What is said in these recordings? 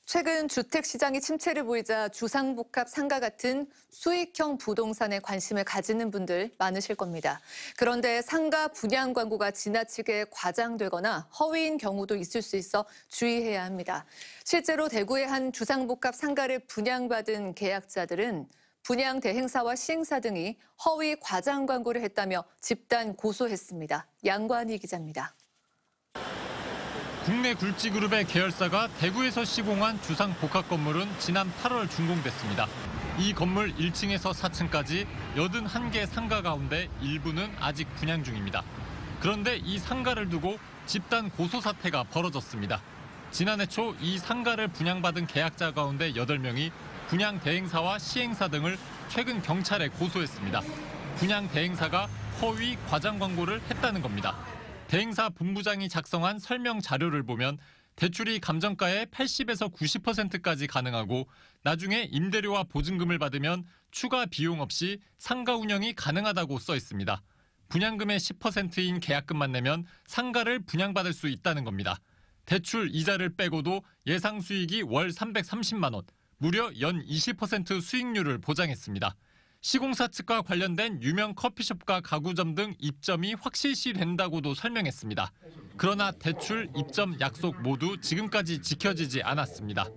최근 주택 시장이 침체를 보이자 주상복합 상가 같은 수익형 부동산에 관심을 가지는 분들 많으실 겁니다. 그런데 상가 분양 광고가 지나치게 과장되거나 허위인 경우도 있을 수 있어 주의해야 합니다. 실제로 대구의 한 주상복합 상가를 분양받은 계약자들은 분양 대행사와 시행사 등이 허위 과장 광고를 했다며 집단 고소했습니다. 양관희 기자입니다. 국내 굴지그룹의 계열사가 대구에서 시공한 주상 복합 건물은 지난 8월 준공됐습니다. 이 건물 1층에서 4층까지 81개 상가 가운데 일부는 아직 분양 중입니다. 그런데 이 상가를 두고 집단 고소 사태가 벌어졌습니다. 지난해 초 이 상가를 분양받은 계약자 가운데 8명이 분양 대행사와 시행사 등을 최근 경찰에 고소했습니다. 분양 대행사가 허위 과장 광고를 했다는 겁니다. 대행사 본부장이 작성한 설명 자료를 보면 대출이 감정가의 80에서 90%까지 가능하고 나중에 임대료와 보증금을 받으면 추가 비용 없이 상가 운영이 가능하다고 써 있습니다. 분양금의 10%인 계약금만 내면 상가를 분양받을 수 있다는 겁니다. 대출 이자를 빼고도 예상 수익이 월 330만 원, 무려 연 20% 수익률을 보장했습니다. 시공사 측과 관련된 유명 커피숍과 가구점 등 입점이 확실시 된다고도 설명했습니다. 그러나 대출, 입점 약속 모두 지금까지 지켜지지 않았습니다.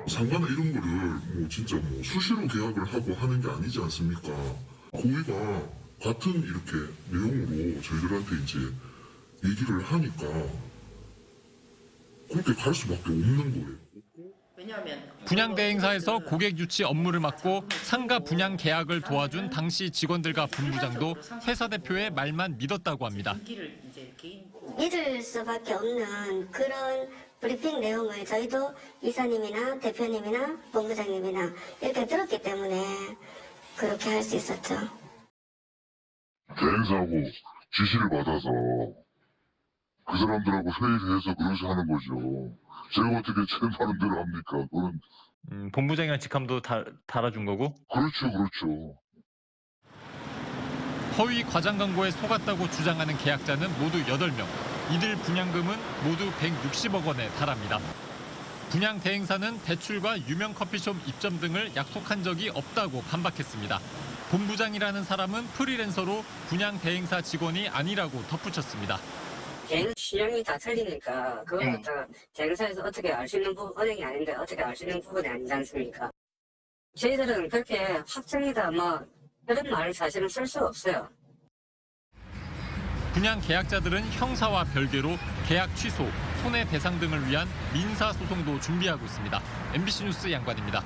상가나 이런 거를 진짜 수시로 계약을 하고 하는 게 아니지 않습니까? 고의가 같은 이렇게 내용으로 저희들한테 이제 얘기를 하니까 그렇게 갈 수밖에 없는 거예요. 분양 대행사에서 고객 유치 업무를 맡고 상가 분양 계약을 도와준 당시 직원들과 본부장도 회사 대표의 말만 믿었다고 합니다. 믿을 수밖에 없는 그런 브리핑 내용을 저희도 이사님이나 대표님이나 본부장님이나 이렇게 들었기 때문에 그렇게 할 수 있었죠. 대행사하고 지시를 받아서 그 사람들하고 회의를 해서 그것을 하는 거죠. 제가 어떻게 제 말은 대로 합니까? 그건 본부장이랑 직함도 달아준 거고? 그렇죠. 허위 과장 광고에 속았다고 주장하는 계약자는 모두 8명. 이들 분양금은 모두 160억 원에 달합니다. 분양 대행사는 대출과 유명 커피숍 입점 등을 약속한 적이 없다고 반박했습니다. 본부장이라는 사람은 프리랜서로 분양 대행사 직원이 아니라고 덧붙였습니다. 개인 취향이 다 틀리니까 그걸 갖다가 대행사에서 어떻게 알 수 있는 은행이 아닌데 어떻게 알 수 있는 부분이 아니지 않습니까? 저희들은 그렇게 확정이다 이런 말을 사실은 쓸 수 없어요. 분양 계약자들은 형사와 별개로 계약 취소, 손해배상 등을 위한 민사소송도 준비하고 있습니다. MBC 뉴스 양관입니다.